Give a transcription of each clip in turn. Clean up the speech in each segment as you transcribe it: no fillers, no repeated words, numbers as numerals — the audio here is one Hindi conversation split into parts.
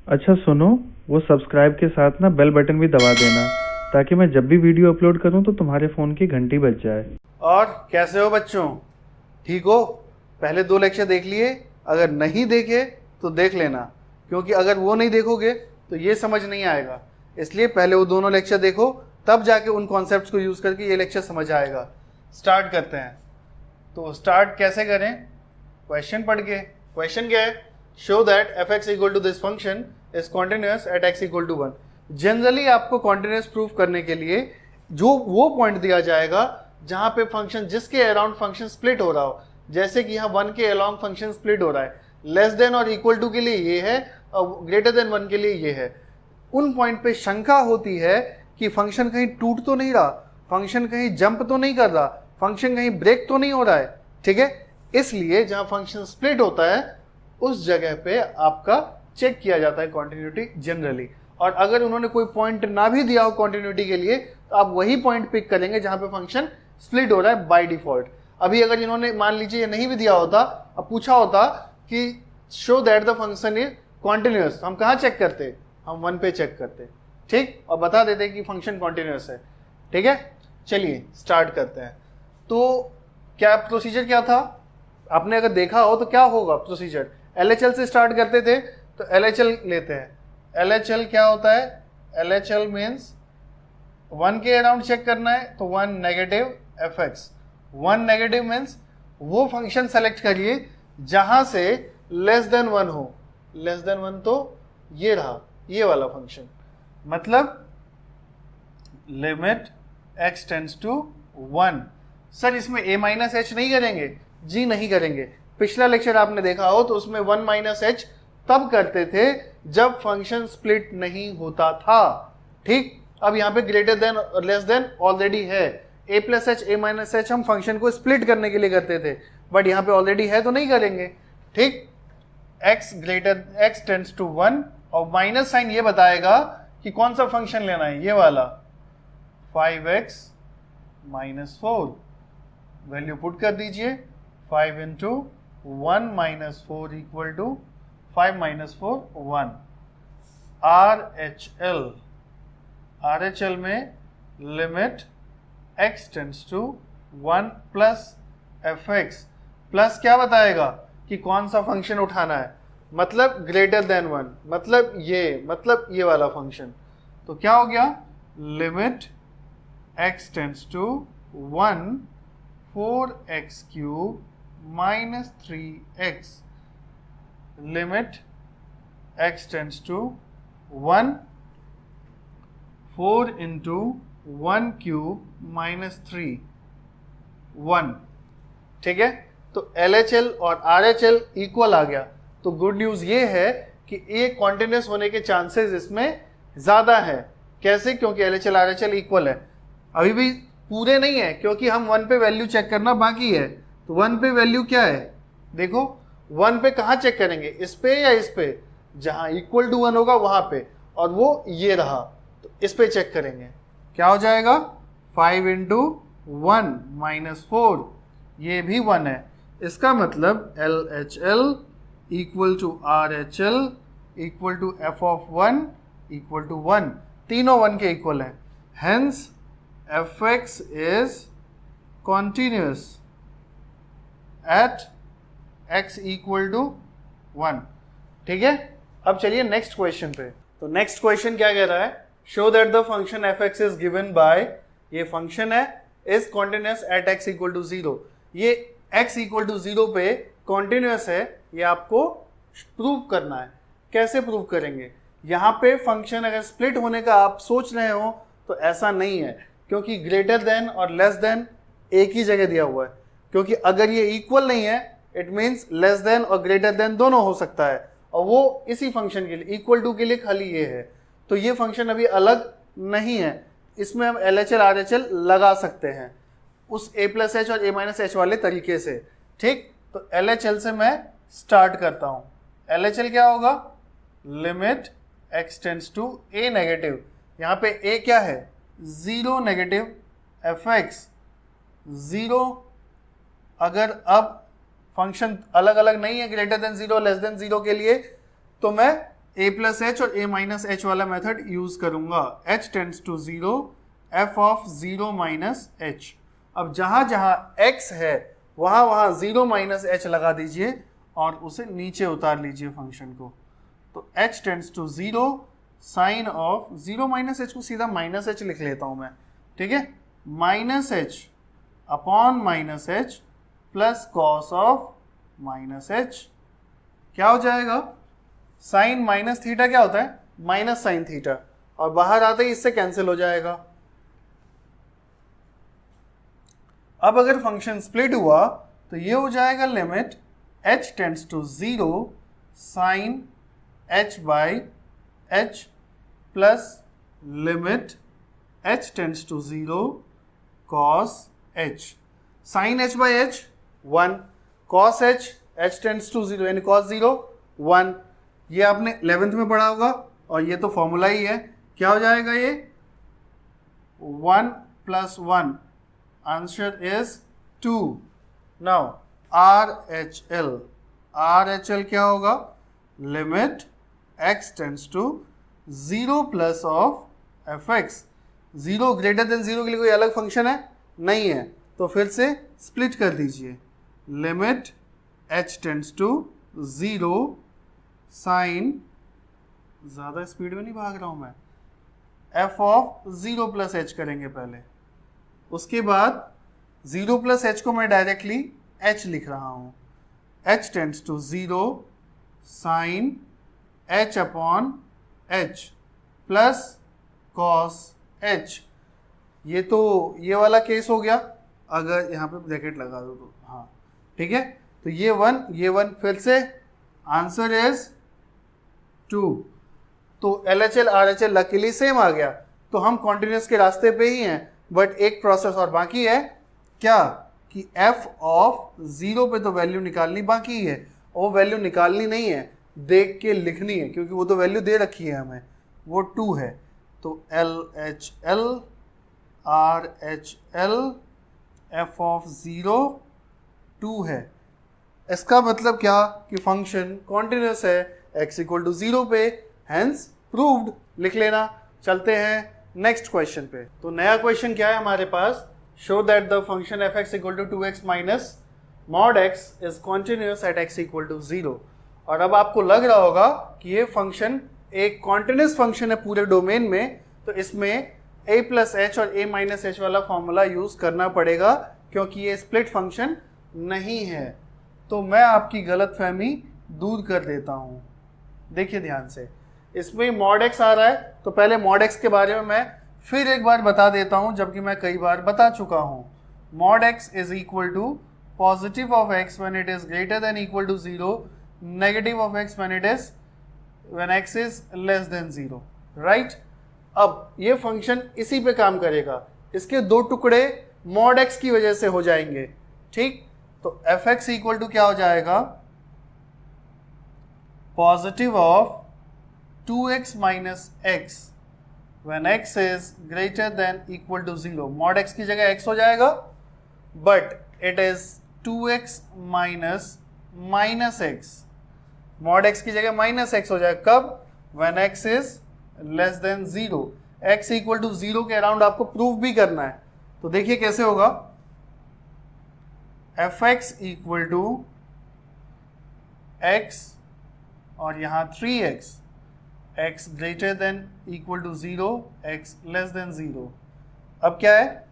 अच्छा सुनो, वो सब्सक्राइब के साथ ना बेल बटन भी दबा देना, ताकि मैं जब भी वीडियो अपलोड करूं तो तुम्हारे फ़ोन की घंटी बज जाए। और कैसे हो बच्चों? ठीक हो? पहले 2 लेक्चर देख लिए? अगर नहीं देखे तो देख लेना, क्योंकि अगर वो नहीं देखोगे तो ये समझ नहीं आएगा। इसलिए पहले वो दोनों लेक्चर देखो, तब जाके उन कॉन्सेप्ट्स को यूज करके ये लेक्चर समझ आएगा। स्टार्ट करते हैं। तो स्टार्ट कैसे करें? क्वेश्चन पढ़ के। क्वेश्चन क्या है? Show that F X equal to this function is continuous at X equal to 1। Generally आपको कॉन्टिन्यूअस प्रूफ करने के लिए जो वो पॉइंट दिया जाएगा जहां पे फंक्शन, जिसके अराउंड फंक्शन स्प्लिट हो रहा हो, जैसे कि यहाँ 1 के अलाउंग फंक्शन स्प्लिट हो रहा है, लेस देन और इक्वल टू के लिए ये है और ग्रेटर देन 1 के लिए ये है। उन पॉइंट पे शंका होती है कि फंक्शन कहीं टूट तो नहीं रहा, फंक्शन कहीं जंप तो नहीं कर रहा, फंक्शन कहीं ब्रेक तो नहीं हो रहा है। ठीक है, इसलिए जहां फंक्शन स्प्लिट होता है उस जगह पे आपका चेक किया जाता है कॉन्टिन्यूटी जनरली। और अगर उन्होंने कोई पॉइंट ना भी दिया हो कॉन्टिन्यूटी के लिए, तो आप वही पॉइंट पिक करेंगे जहां पे फंक्शन स्प्लिट हो रहा है बाय डिफॉल्ट। अभी अगर इन्होंने मान लीजिए ये नहीं भी दिया होता, अब पूछा होता कि show that the function is continuous, हम कहाँ चेक करते? हम 1 पे चेक करते। ठीक, और बता देते कि फंक्शन कॉन्टिन्यूअस है। ठीक है, चलिए स्टार्ट करते हैं। तो क्या प्रोसीजर क्या था? आपने अगर देखा हो तो क्या होगा प्रोसीजर? एलएचएल से स्टार्ट करते थे, तो एलएचएल लेते हैं। एलएचएल क्या होता है? एलएचएल मीन्स 1 के अराउंड चेक करना है, तो 1 negative F x. 1 negative means वो फंक्शन सेलेक्ट करिए जहां से लेस देन 1 हो। लेस देन 1 तो ये रहा, ये वाला फंक्शन, मतलब limit x tends to 1। Sir इसमें a माइनस एच नहीं करेंगे? जी नहीं करेंगे। पिछला लेक्चर आपने देखा हो तो उसमें 1 माइनस एच तब करते थे जब फंक्शन स्प्लिट नहीं होता था। ठीक, अब यहाँ पे ग्रेटर देन और लेस देन ऑलरेडी है। a plus H, a minus H हम फंक्शन को स्प्लिट करने के लिए करते थे, बट यहाँ पे ऑलरेडी है तो नहीं करेंगे। ठीक, x टेंड्स टू 1 और माइनस साइन ये बताएगा कि कौन सा फंक्शन लेना है, ये वाला 5x माइनस 4। वैल्यू पुट कर दीजिए, 5 into 1 minus 4 equal to 5 minus 4 1। RHL में limit x tends to 1 plus F X, plus क्या बताएगा कि कौन सा फंक्शन उठाना है, मतलब ग्रेटर देन 1, मतलब ये वाला फंक्शन। तो क्या हो गया? Limit x tends to 1 4x cube minus 3x, limit x tends to 1 4 into 1 cube minus 3 1। ठीक है, तो LHL और RHL इक्वल आ गया। तो गुड न्यूज ये है कि एक कॉन्टिन्यूस होने के चांसेस इसमें ज्यादा है। कैसे? क्योंकि LHL RHL इक्वल है। अभी भी पूरे नहीं है, क्योंकि हम 1 पे वैल्यू चेक करना बाकी है। तो 1 पे वैल्यू क्या है? देखो 1 पे कहाँ चेक करेंगे, इस पे या इस पे? जहां इक्वल टू 1 होगा वहां पे, और वो ये रहा, तो इस पे चेक करेंगे। क्या हो जाएगा? 5 इंटू 1 माइनस 4, ये भी 1 है। इसका मतलब LHL equal to RHL equal to f of 1 equal to 1, तीनों 1 के इक्वल है। Hence fx is continuous at x equal to 1। ठीक है, अब चलिए नेक्स्ट क्वेश्चन पे। तो नेक्स्ट क्वेश्चन क्या कह रहा है? Show that the function fx is given by, ये फंक्शन है, is continuous at x equal to 0। ये x इक्वल टू 0 पे कॉन्टिन्यूअस है, ये आपको प्रूव करना है। कैसे प्रूव करेंगे? यहाँ पे फंक्शन अगर स्प्लिट होने का आप सोच रहे हो तो ऐसा नहीं है, क्योंकि ग्रेटर देन और लेस देन एक ही जगह दिया हुआ है। क्योंकि अगर ये इक्वल नहीं है, इट मीन्स लेस देन और ग्रेटर देन दोनों हो सकता है, और वो इसी फंक्शन के लिए, इक्वल टू के लिए खाली ये है। तो ये फंक्शन अभी अलग नहीं है, इसमें हम LHL RHL लगा सकते हैं उस a प्लस एच और a माइनस एच वाले तरीके से। ठीक, तो LHL से मैं स्टार्ट करता हूं। LHL क्या होगा? Limit x tends to a negative, यहाँ पे a क्या है? 0 नेगेटिव एफ एक्स 0। अगर अब फंक्शन अलग अलग नहीं है, ग्रेटर देन 0 लेस देन 0 के लिए, तो मैं a प्लस एच और a माइनस एच वाला मेथड यूज करूंगा। h tends to 0, f of 0 minus h. अब जहां जहां x है वहां वहां 0 माइनस एच लगा दीजिए और उसे नीचे उतार लीजिए फंक्शन को। तो h tends to 0 sine of 0 minus h को सीधा माइनस एच लिख लेता हूं मैं, ठीक है, minus H upon minus H plus cos of minus H. क्या हो जाएगा? साइन माइनस थीटा क्या होता है? माइनस साइन थीटा, और बाहर आते ही इससे कैंसिल हो जाएगा। अब अगर फंक्शन स्प्लिट हुआ तो ये हो जाएगा limit h tends to 0 sine h by h plus limit h tends to 0 cos h। Sine h by h 1, cos h h tends to 0 यानी cos 0 1। ये आपने 11th में पढ़ा होगा और ये तो फॉर्मूला ही है। क्या हो जाएगा ये? 1 plus 1, answer is 2। Now RHL क्या होगा? Limit x tends to 0 plus of fx। 0 greater than 0 के लिए कोई अलग फंक्शन है? नहीं है, तो फिर से स्प्लिट कर दीजिए। Limit h tends to 0 sine, ज़्यादा स्पीड में नहीं भाग रहा हूं मैं, f ऑफ 0 प्लस h करेंगे पहले, उसके बाद 0 प्लस h को मैं डायरेक्टली h लिख रहा हूं। h tends to 0 sine h upon h plus cos h। ये तो ये वाला केस हो गया, अगर यहाँ पे ब्रैकेट लगा दो तो, हाँ ठीक है। तो ये 1 फिर से आंसर इज 2। तो LHL RHL लकीली सेम आ गया, तो हम कॉन्टिन्यूस के रास्ते पे ही हैं। बट एक प्रोसेस और बाकी है, क्या कि f ऑफ 0 पे तो वैल्यू निकालनी बाकी है, वो वैल्यू निकालनी नहीं है, देख के लिखनी है, क्योंकि वो तो वैल्यू दे रखी है हमें, वो 2 है। तो LHL RHL f ऑफ 0 2 है। इसका मतलब क्या कि फंक्शन कॉन्टिन्यूस है x इक्वल टू 0 पे, हेंस प्रूव्ड लिख लेना। चलते हैं नेक्स्ट क्वेश्चन पे। तो नया क्वेश्चन क्या है हमारे पास? Show that the function f(x) equal to 2x minus mod x is continuous at x equal to 0। और अब आपको लग रहा होगा कि ये फंक्शन एक कॉन्टिन्यूस फंक्शन है पूरे डोमेन में, तो इसमें a प्लस एच और a माइनस एच वाला फॉर्मूला यूज करना पड़ेगा, क्योंकि ये स्प्लिट फंक्शन नहीं है। तो मैं आपकी गलतफहमी दूर कर देता हूं। देखिए ध्यान से, इसमें mod x आ रहा है, तो पहले mod x के बारे में मैं फिर एक बार बता देता हूं, जबकि मैं कई बार बता चुका हूं। mod x is equal to positive of x when it is greater than equal to 0, negative of x when x is less than 0, right. अब ये फंक्शन इसी पे काम करेगा, इसके दो टुकड़े mod x की वजह से हो जाएंगे, ठीक। तो fx इक्वल टू क्या हो जाएगा? Positive of 2x minus x when x is greater than equal to 0। mod x की जगह x हो जाएगा, but it is 2x minus x। mod x की जगह माइनस x हो जाएगा कब? when x is less than 0। x equal to 0 के अराउंड आपको प्रूव भी करना है, तो देखिए कैसे होगा। fx इक्वल टू x और यहां 3x, x greater than equal to 0, x less than 0। अब क्या है?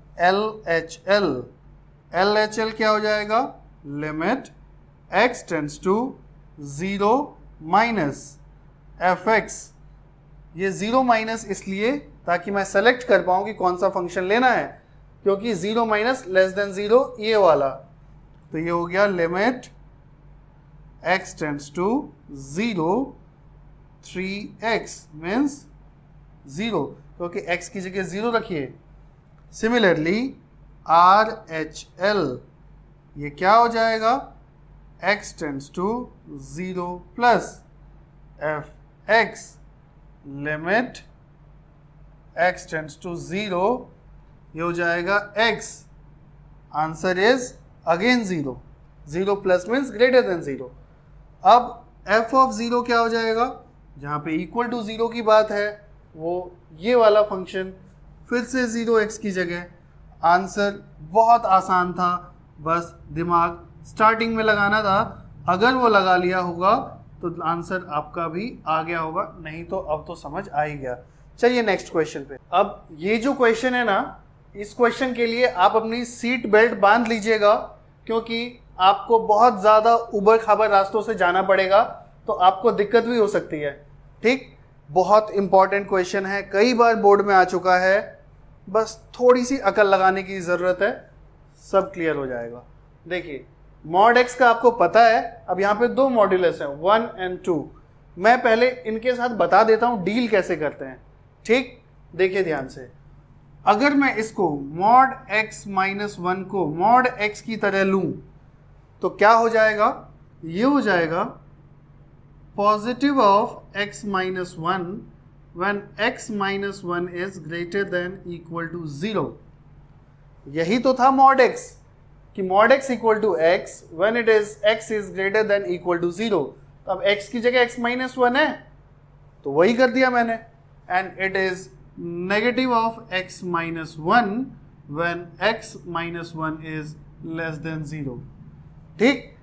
LHL क्या हो जाएगा? Limit x tends to 0 minus fx। ये 0 माइनस इसलिए ताकि मैं सेलेक्ट कर पाऊं कि कौन सा फंक्शन लेना है, क्योंकि 0 माइनस लेस देन 0 ये वाला। तो ये हो गया limit x tends to 0 3x means 0, क्योंकि x की जगह 0 रखिए। सिमिलरली RHL ये क्या हो जाएगा? x tends to 0 plus fx limit x tends to 0, ये हो जाएगा x। Answer is again 0, 0 plus means greater than 0। अब f ऑफ 0 क्या हो जाएगा? जहाँ पे इक्वल टू 0 की बात है वो ये वाला फंक्शन फिर से 0x की जगह। आंसर बहुत आसान था, बस दिमाग स्टार्टिंग में लगाना था। अगर वो लगा लिया होगा तो आंसर आपका भी आ गया होगा, नहीं तो अब तो समझ आ ही गया। चलिए नेक्स्ट क्वेश्चन पे। अब ये जो क्वेश्चन है ना, इस क्वेश्चन के लिए आप अपनी सीट बेल्ट बांध लीजिएगा, क्योंकि आपको बहुत ज़्यादा उबड़ खाबड़ रास्तों से जाना पड़ेगा, तो आपको दिक्कत भी हो सकती है। ठीक, बहुत इंपॉर्टेंट क्वेश्चन है, कई बार बोर्ड में आ चुका है, बस थोड़ी सी अकल लगाने की ज़रूरत है, सब क्लियर हो जाएगा। देखिए मॉड एक्स का आपको पता है। अब यहाँ पे दो मॉड्यूलस हैं 1 और 2। मैं पहले इनके साथ बता देता हूँ डील कैसे करते हैं। ठीक, देखिए ध्यान से। अगर मैं इसको मॉड x माइनस 1 को मॉड x की तरह लूँ तो क्या हो जाएगा, ये हो जाएगा positive of x minus 1 when x minus 1 is greater than equal to 0। यही तो था मॉड x, कि mod x equal to x when it is x is greater than equal to 0। अब x की जगह x माइनस 1 है तो वही कर दिया मैंने। And it is negative of x minus 1 when x minus 1 is less than 0। ठीक,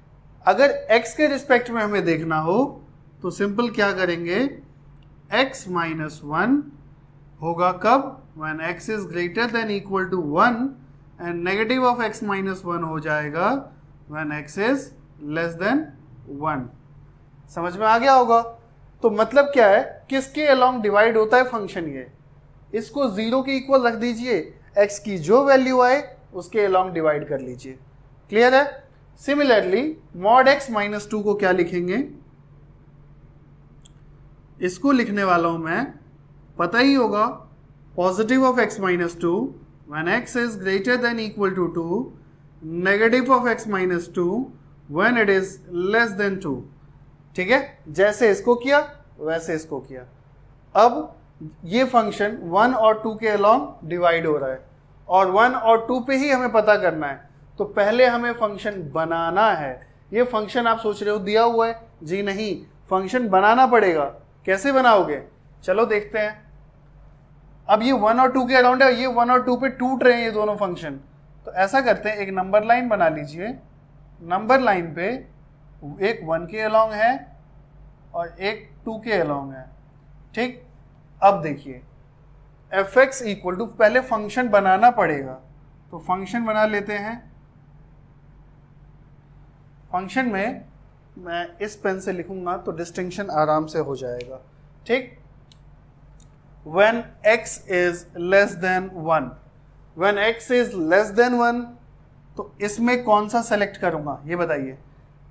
अगर x के रिस्पेक्ट में हमें देखना हो तो सिंपल क्या करेंगे, x माइनस 1 होगा कब, when x is greater than equal to 1 and negative of x minus 1 हो जाएगा when x is less than 1। समझ में आ गया होगा। तो मतलब क्या है, किसके अलोंग डिवाइड होता है फंक्शन, ये इसको 0 के इक्वल रख दीजिए, x की जो वैल्यू आए उसके अलोंग डिवाइड कर लीजिए। क्लियर है। सिमिलरली मॉड x माइनस 2 को क्या लिखेंगे, इसको लिखने वाला हूं मैं, पता ही होगा, positive of x minus 2 when x is greater than equal to 2, negative of x minus 2 when it is less than 2। ठीक है, जैसे इसको किया वैसे इसको किया। अब ये फंक्शन 1 और 2 के अलोंग डिवाइड हो रहा है और 1 और 2 पे ही हमें पता करना है, तो पहले हमें फंक्शन बनाना है। ये फंक्शन आप सोच रहे हो दिया हुआ है, जी नहीं, फंक्शन बनाना पड़ेगा। कैसे बनाओगे, चलो देखते हैं। अब ये 1 और 2 के अराउंड है, ये 1 और 2 पे टूट रहे हैं ये दोनों फंक्शन, तो ऐसा करते हैं, एक नंबर लाइन बना लीजिए। नंबर लाइन पे एक 1 के अलोंग है और एक 2 के अलोंग है। ठीक, अब देखिए fx इक्वल टू, पहले फंक्शन बनाना पड़ेगा, तो फंक्शन बना लेते हैं। फंक्शन में मैं इस पेन से लिखूंगा तो डिस्टिंक्शन आराम से हो जाएगा। ठीक, when x is less than 1, when x is less than 1 तो इसमें कौन सा सेलेक्ट करूंगा ये बताइए।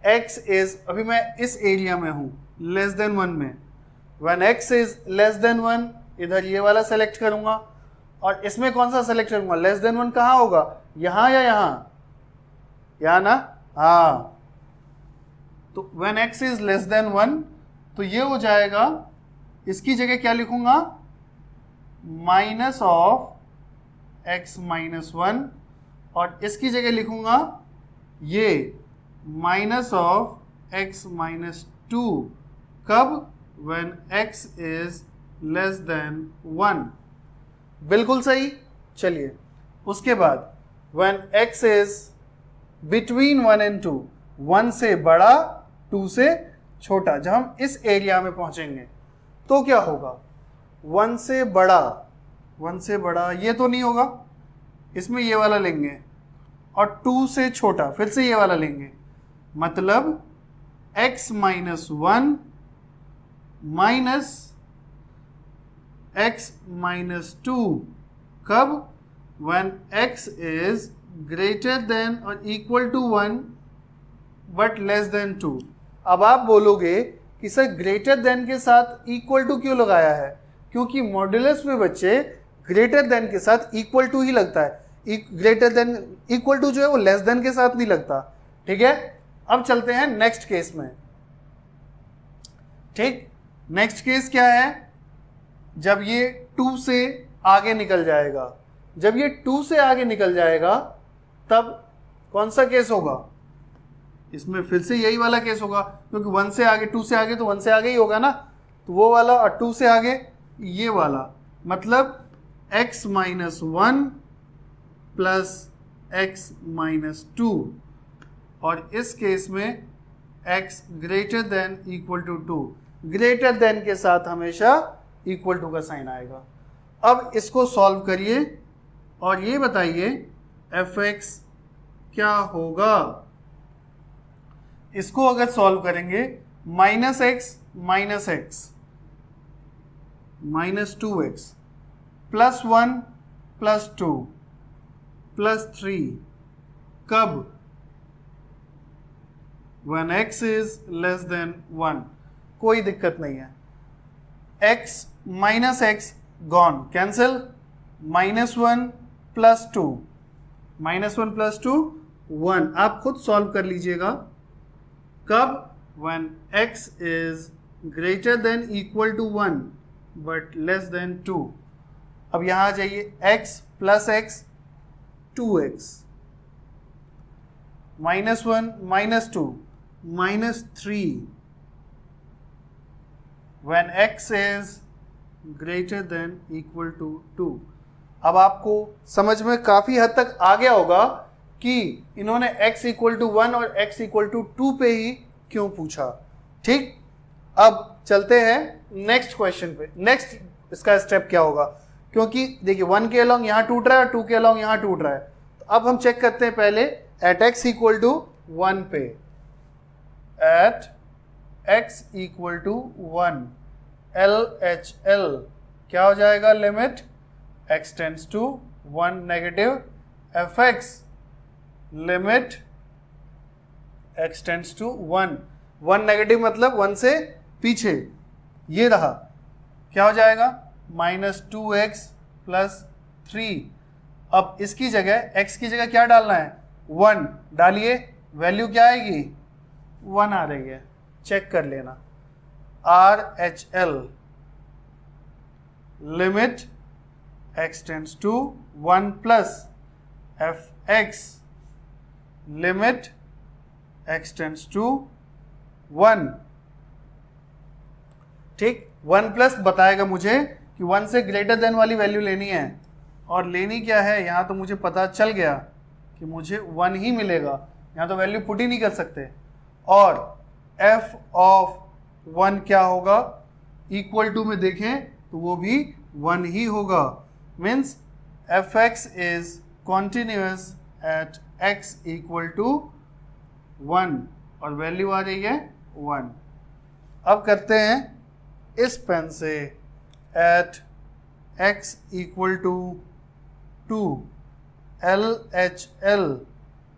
x is, अभी मैं इस एरिया में हूं लेस देन 1 में, when x is less than 1 इधर ये वाला सेलेक्ट करूंगा, और इसमें कौन सा सेलेक्ट करूंगा, लेस देन 1 कहाँ होगा, यहां या यहां, यहां ना, हाँ। तो when x is less than 1 तो ये हो जाएगा, इसकी जगह क्या लिखूंगा, माइनस ऑफ x माइनस 1, और इसकी जगह लिखूंगा ये माइनस ऑफ x माइनस 2। कब, when x is less than 1। बिल्कुल सही। चलिए उसके बाद when x is between 1 and 2, 1 से बड़ा 2 से छोटा, जब हम इस एरिया में पहुंचेंगे तो क्या होगा, 1 से बड़ा, 1 से बड़ा ये तो नहीं होगा, इसमें ये वाला लेंगे, और 2 से छोटा फिर से ये वाला लेंगे, मतलब x minus 1 minus x minus 2। कब, when x is greater than or equal to 1 but less than 2। अब आप बोलोगे कि सर ग्रेटर देन के साथ इक्वल टू क्यों लगाया है, क्योंकि मॉड्यूलस में बच्चे ग्रेटर देन के साथ इक्वल टू ही लगता है, ग्रेटर देन इक्वल टू जो है वो लेस देन के साथ नहीं लगता। ठीक है, अब चलते हैं नेक्स्ट केस में। ठीक, नेक्स्ट केस क्या है, जब ये 2 से आगे निकल जाएगा, जब ये 2 से आगे निकल जाएगा तब कौन सा केस होगा, इसमें फिर से यही वाला केस होगा, क्योंकि 1 से आगे, 2 से आगे तो 1 से आगे ही होगा ना, तो वो वाला, और 2 से आगे ये वाला, मतलब x minus 1 plus x minus 2, और इस केस में x greater than equal to 2। Greater than के साथ हमेशा इक्वल टू का साइन आएगा। अब इसको सॉल्व करिए और ये बताइए fx क्या होगा। इसको अगर सॉल्व करेंगे, minus x minus 2x plus 1 plus 2 plus 3, कब? when x is less than 1। कोई दिक्कत नहीं है। x minus x gone, cancel, minus 1 plus 2 minus 1 plus 2 1। आप खुद सॉल्व कर लीजिएगा। कब? when x is greater than equal to 1 but less than 2। अब यहां आ जाइए, x plus x 2x, minus 1 minus 2 minus 3, when x is greater than equal to 2। अब आपको समझ में काफी हद तक आ गया होगा कि इन्होंने x इक्वल टू 1 और x इक्वल टू 2 पे ही क्यों पूछा। ठीक, अब चलते हैं नेक्स्ट क्वेश्चन पे। नेक्स्ट इसका स्टेप क्या होगा, क्योंकि देखिए 1 के अलॉन्ग यहां टूट रहा है और 2 के अलॉन्ग यहां टूट रहा है। तो अब हम चेक करते हैं पहले एट x इक्वल टू 1 पे। At x equal to 1 LHL क्या हो जाएगा? Limit x tends to 1 negative fx limit x tends to 1। 1 negative मतलब 1 से पीछे, ये रहा, क्या हो जाएगा? Minus 2x plus 3। अब इसकी जगह x की जगह क्या डालना है? 1 डालिए, वैल्यू क्या आएगी? 1 आ रही है, चेक कर लेना। RHL limit x tends to 1 plus fx limit x tends to 1। ठीक, 1 प्लस बताएगा मुझे कि 1 से ग्रेटर देन वाली वैल्यू लेनी है, और लेनी क्या है यहां तो मुझे पता चल गया कि मुझे 1 ही मिलेगा। यहां तो वैल्यू पुट ही नहीं कर सकते। और f ऑफ 1 क्या होगा? इक्वल टू में देखें तो वो भी 1 ही होगा। Means fx is continuous at x equal to 1 और वैल्यू आ रही है 1। अब करते हैं इस पेन से at x equal to 2 LHL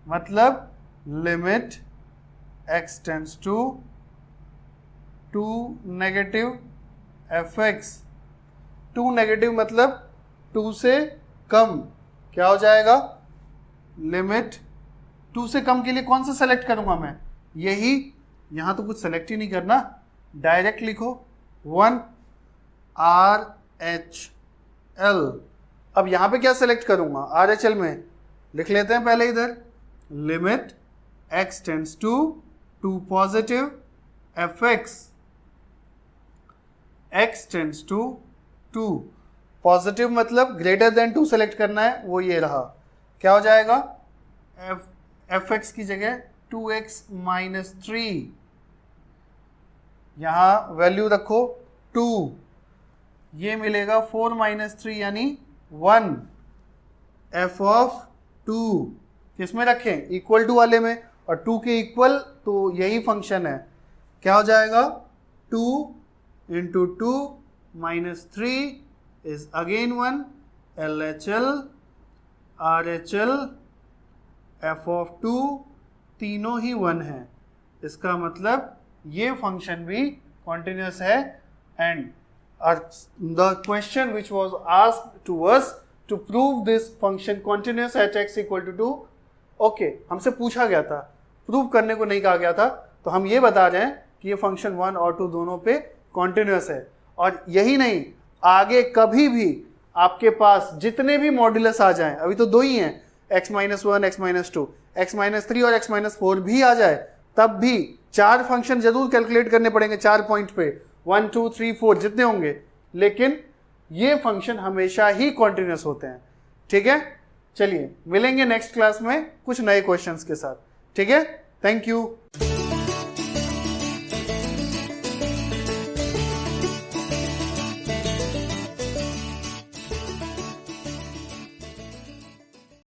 मतलब limit x tends to 2 negative fx। 2 नेगेटिव मतलब 2 से कम, क्या हो जाएगा? लिमिट 2 से कम के लिए कौन सा सेलेक्ट करूंगा मैं? यही, यहां तो कुछ सेलेक्ट ही नहीं करना, डायरेक्ट लिखो 1 RHL। अब यहां पे क्या सेलेक्ट करूंगा? RHL में लिख लेते हैं पहले इधर, limit x tends to 2 positive fx, x tends to 2 positive मतलब ग्रेटर देन 2 सेलेक्ट करना है, वो ये रहा, क्या हो जाएगा? fx की जगह 2x माइनस 3, यहां वैल्यू रखो 2, ये मिलेगा 4 माइनस 3 यानी 1। f ऑफ 2 किसमें रखें? इक्वल टू वाले में, और 2 के इक्वल तो यही फंक्शन है, क्या हो जाएगा? 2 into 2 minus 3 is again 1 LHL RHL f of 2 तीनों ही 1 है। इसका मतलब ये फंक्शन भी कॉन्टिन्यूअस है। And the question which was asked to us to prove this function continuous at x equal to 2, okay, हमसे पूछा गया था, प्रूव करने को नहीं कहा गया था, तो हम ये बता रहे हैं कि ये फंक्शन 1 और 2 दोनों पे कॉन्टिन्यूअस है। और यही नहीं, आगे कभी भी आपके पास जितने भी मॉड्यूलस आ जाएं, अभी तो 2 ही हैं, x minus 1 x minus 2 x minus 3 और x माइनस 4 भी आ जाए, तब भी 4 फंक्शन जरूर कैलकुलेट करने पड़ेंगे 4 पॉइंट पे, 1 2 3 4 जितने होंगे, लेकिन ये फंक्शन हमेशा ही कॉन्टिन्यूस होते हैं। ठीक है, चलिए मिलेंगे नेक्स्ट क्लास में कुछ नए क्वेश्चंस के साथ। ठीक है, थैंक यू।